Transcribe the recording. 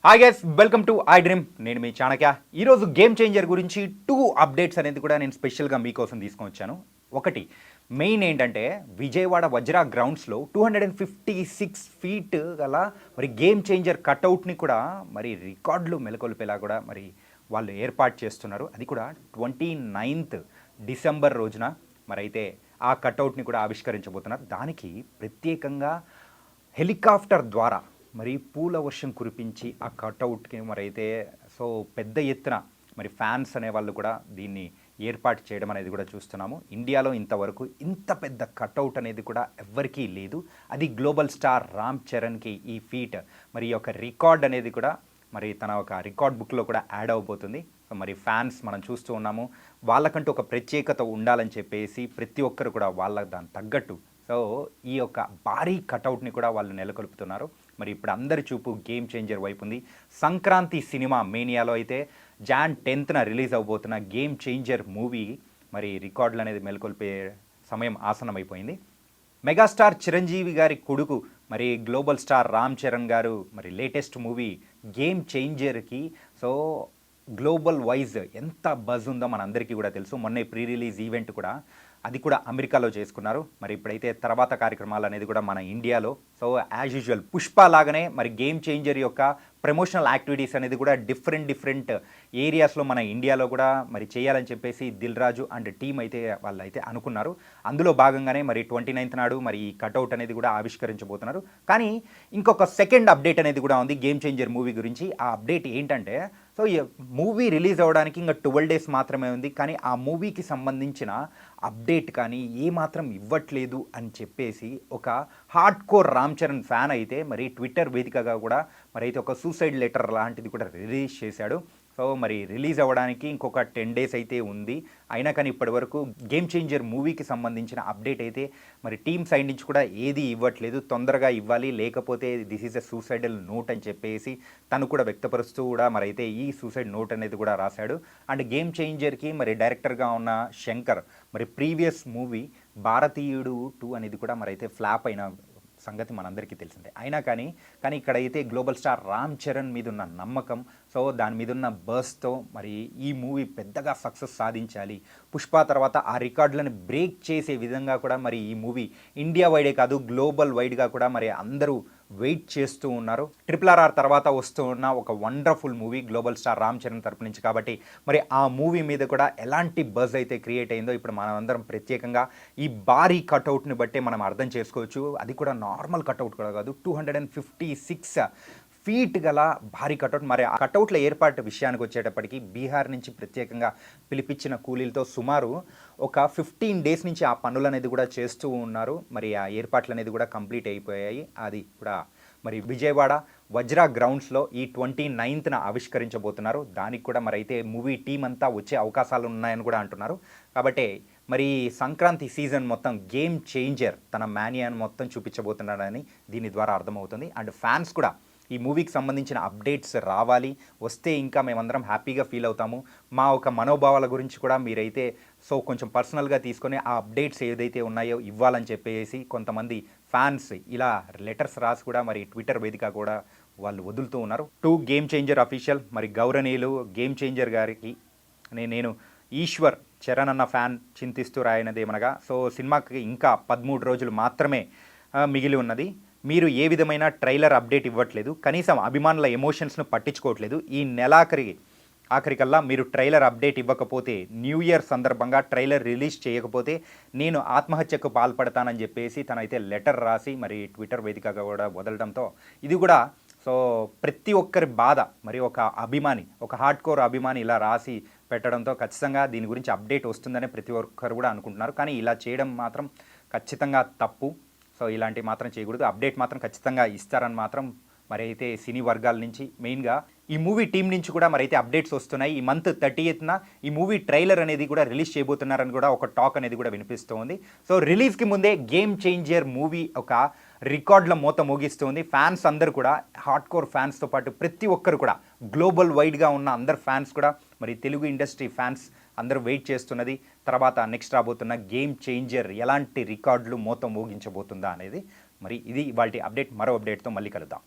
Hi guys, welcome to I dream. నేను మీ చాణక్య. ఈరోజు game changer గురించి 2 అప్డేట్స్ అనేది కూడా నేను స్పెషల్గా మీకోసం తీసుకొని వచ్చాను. ఒకటి మెయిన్ ఏంటంటే విజయవాడ వజ్రా గ్రౌండ్స్లో 256 ఫీట్ గల మరి గేమ్ చేంజర్ కట్అవుట్ని కూడా మరి రికార్డులు మెలకొల్పేలా కూడా మరి వాళ్ళు ఏర్పాటు చేస్తున్నారు. అది కూడా 29th డిసెంబర్ రోజున మరి అయితే ఆ కట్అవుట్ని కూడా ఆవిష్కరించబోతున్నారు. దానికి ప్రత్యేకంగా హెలికాప్టర్ ద్వారా మరి పూల వర్షం కురిపించి ఆ కట్అవుట్కి మరి అయితే సో పెద్ద ఎత్తున మరి ఫ్యాన్స్ అనేవాళ్ళు కూడా దీన్ని ఏర్పాటు చేయడం అనేది కూడా చూస్తున్నాము. ఇండియాలో ఇంతవరకు ఇంత పెద్ద కట్అవుట్ అనేది కూడా ఎవ్వరికీ లేదు. అది గ్లోబల్ స్టార్ రామ్ చరణ్కి ఈ ఫీట్ మరి ఈ యొక్క రికార్డ్ అనేది కూడా మరి తన ఒక రికార్డ్ బుక్లో కూడా యాడ్ అవబోతుంది. సో మరి ఫ్యాన్స్ మనం చూస్తూ ఉన్నాము, వాళ్ళకంటూ ఒక ప్రత్యేకత ఉండాలని చెప్పేసి ప్రతి ఒక్కరు కూడా వాళ్ళ దానికి తగ్గట్టు సో ఈ యొక్క భారీ కట్అవుట్ని కూడా వాళ్ళు నెలకొల్పుతున్నారు. మరి ఇప్పుడు అందరి చూపు గేమ్ చేంజర్ వైపు ఉంది. సంక్రాంతి సినిమా మేనియాలో అయితే జాన్ 10th రిలీజ్ అవబోతున్న గేమ్ చేంజర్ మూవీ మరి రికార్డులు అనేది మెలకొల్పే సమయం ఆసనమైపోయింది. మెగాస్టార్ చిరంజీవి గారి కొడుకు మరి గ్లోబల్ స్టార్ రామ్ చరణ్ గారు మరి లేటెస్ట్ మూవీ గేమ్ చేంజర్కి సో గ్లోబల్ వైజ్ ఎంత బజ్ ఉందో మనందరికీ కూడా తెలుసు. మొన్నే ప్రీ రిలీజ్ ఈవెంట్ కూడా అది కూడా అమెరికాలో చేసుకున్నారు. మరి ఇప్పుడైతే తర్వాత కార్యక్రమాలు అనేది కూడా మన ఇండియాలో సో యాజ్ యూజువల్ పుష్ప లాగానే మరి గేమ్ చేంజర్ యొక్క ప్రమోషనల్ యాక్టివిటీస్ అనేది కూడా డిఫరెంట్ ఏరియాస్లో మన ఇండియాలో కూడా మరి చేయాలని చెప్పేసి దిల్ రాజు అండ్ టీం అయితే వాళ్ళు అయితే అనుకున్నారు. అందులో భాగంగానే మరి 29th నాడు మరి ఈ కట్అవుట్ అనేది కూడా ఆవిష్కరించబోతున్నారు. కానీ ఇంకొక సెకండ్ అప్డేట్ అనేది కూడా ఉంది గేమ్ చేంజర్ మూవీ గురించి. ఆ అప్డేట్ ఏంటంటే సో ఈ మూవీ రిలీజ్ అవ్వడానికి ఇంకా 12 days మాత్రమే ఉంది. కానీ ఆ మూవీకి సంబంధించిన అప్డేట్ కానీ ఏమాత్రం ఇవ్వట్లేదు అని చెప్పేసి ఒక hard core Ram Charan fan అయితే మరి ట్విట్టర్ వేదికగా కూడా మరి అయితే ఒక సూసైడ్ లెటర్ లాంటిది కూడా రిలీజ్ చేశాడు. సో మరి రిలీజ్ అవ్వడానికి ఇంకొక 10 days అయితే ఉంది. అయినా కానీ ఇప్పటి వరకు గేమ్ చేంజర్ మూవీకి సంబంధించిన అప్డేట్ అయితే మరి టీమ్ సైడ్ నుంచి కూడా ఏది ఇవ్వట్లేదు. తొందరగా ఇవ్వాలి, లేకపోతే this is a suicidal note అని చెప్పేసి తను కూడా వ్యక్తపరుస్తూ కూడా మరి అయితే ఈ సూసైడ్ నోట్ అనేది కూడా రాశాడు. అండ్ గేమ్ చేంజర్కి మరి డైరెక్టర్గా ఉన్న శంకర్ మరి ప్రీవియస్ మూవీ భారతీయుడు 2 అనేది కూడా మరి అయితే ఫ్లాప్ అయిన సంగతి మనందరికీ తెలిసిందే. అయినా కానీ ఇక్కడైతే గ్లోబల్ స్టార్ రామ్ చరణ్ మీద ఉన్న నమ్మకం సో దాని మీద ఉన్న బర్స్తో మరి ఈ మూవీ పెద్దగా సక్సెస్ సాధించాలి, పుష్ప తర్వాత ఆ రికార్డులను బ్రేక్ చేసే విధంగా కూడా మరి ఈ మూవీ ఇండియా వైడే కాదు గ్లోబల్ వైడ్గా కూడా మరి అందరూ వెయిట్ చేస్తూ ఉన్నారు. RRR తర్వాత వస్తూ ఉన్న ఒక wonderful movie global star Ram Charan తరపు నుంచి. కాబట్టి మరి ఆ మూవీ మీద కూడా ఎలాంటి బజ్ అయితే క్రియేట్ అయిందో ఇప్పుడు మనం అందరం ప్రత్యేకంగా ఈ భారీ కట్అవుట్ని బట్టే మనం అర్థం చేసుకోవచ్చు. అది కూడా నార్మల్ కట్అవుట్ కూడా కాదు, 256 ఫీట్ గల భారీ కట్అవుట్. మరి ఆ కట్అవుట్ల ఏర్పాటు విషయానికి వచ్చేటప్పటికి బీహార్ నుంచి ప్రత్యేకంగా పిలిపించిన కూలీలతో సుమారు ఒక 15 days నుంచి ఆ పనులు అనేది కూడా చేస్తూ ఉన్నారు. మరి ఆ ఏర్పాట్లు అనేది కూడా కంప్లీట్ అయిపోయాయి. అది కూడా మరి విజయవాడ వజ్రా గ్రౌండ్స్లో ఈ 29th ఆవిష్కరించబోతున్నారు. దానికి కూడా మరి అయితే మూవీ టీం అంతా వచ్చే అవకాశాలు ఉన్నాయని కూడా అంటున్నారు. కాబట్టి మరి సంక్రాంతి సీజన్ మొత్తం గేమ్ చేంజర్ తన మానియాను మొత్తం చూపించబోతున్నాడని దీని ద్వారా అర్థమవుతుంది. అండ్ ఫ్యాన్స్ కూడా ఈ మూవీకి సంబంధించిన అప్డేట్స్ రావాలి, వస్తే ఇంకా మేమందరం హ్యాపీగా ఫీల్ అవుతాము. మా ఒక మనోభావాల గురించి కూడా మీరైతే సో కొంచెం పర్సనల్గా తీసుకొని ఆ అప్డేట్స్ ఏదైతే ఉన్నాయో ఇవ్వాలని చెప్పేసి కొంతమంది ఫ్యాన్స్ ఇలా లెటర్స్ రాసి కూడా మరి ట్విట్టర్ వేదిక కూడా వాళ్ళు వదులుతూ ఉన్నారు. గేమ్ చేంజర్ అఫీషియల్ మరి గౌరవనీయులు గేమ్ చేంజర్ గారికి నేను ఈశ్వర్ చరణ్ అన్న ఫ్యాన్ చింతిస్తూ రాయనదేమనగా సో సినిమాకి ఇంకా 13 రోజులు మాత్రమే మిగిలి ఉన్నది. మీరు ఏ విధమైన ట్రైలర్ అప్డేట్ ఇవ్వట్లేదు, కనీసం అభిమానుల ఎమోషన్స్ను పట్టించుకోవట్లేదు. ఈ ఆఖరికల్లా మీరు ట్రైలర్ అప్డేట్ ఇవ్వకపోతే, న్యూ ఇయర్ సందర్భంగా ట్రైలర్ రిలీజ్ చేయకపోతే నేను ఆత్మహత్యకు పాల్పడతానని చెప్పేసి తనైతే లెటర్ రాసి మరి ట్విట్టర్ వేదికగా కూడా వదలడంతో ఇది కూడా సో ప్రతి ఒక్కరి బాధ. మరి ఒక అభిమాని, ఒక హార్డ్ కోర్ అభిమాని ఇలా రాసి పెట్టడంతో ఖచ్చితంగా దీని గురించి అప్డేట్ వస్తుందని ప్రతి ఒక్కరు కూడా అనుకుంటున్నారు. కానీ ఇలా చేయడం మాత్రం ఖచ్చితంగా తప్పు. సో ఇలాంటివి మాత్రం చేయకూడదు. అప్డేట్ మాత్రం ఖచ్చితంగా ఇస్తారని మాత్రం మరి అయితే సినీ వర్గాల నుంచి మెయిన్గా ఈ మూవీ టీం నుంచి కూడా మరి అయితే అప్డేట్స్ వస్తున్నాయి. ఈ మంత్ 30th ఈ మూవీ ట్రైలర్ అనేది కూడా రిలీజ్ చేయబోతున్నారని కూడా ఒక టాక్ అనేది కూడా వినిపిస్తుంది. సో రిలీజ్కి ముందే గేమ్ చేంజర్ మూవీ ఒక రికార్డుల మూత మోగిస్తుంది. ఫ్యాన్స్ అందరూ కూడా హార్డ్ కోర్ ఫ్యాన్స్తో పాటు ప్రతి ఒక్కరు కూడా గ్లోబల్ వైడ్గా ఉన్న అందరు ఫ్యాన్స్ కూడా మరి తెలుగు ఇండస్ట్రీ ఫ్యాన్స్ అందరూ వెయిట్ చేస్తున్నది తర్వాత నెక్స్ట్ రాబోతున్న గేమ్ చేంజర్ ఎలాంటి రికార్డులు మూత మోగించబోతుందా అనేది. మరి ఇది ఇవాల్టి అప్డేట్. మరో అప్డేట్తో మళ్ళీ కలుద్దాం.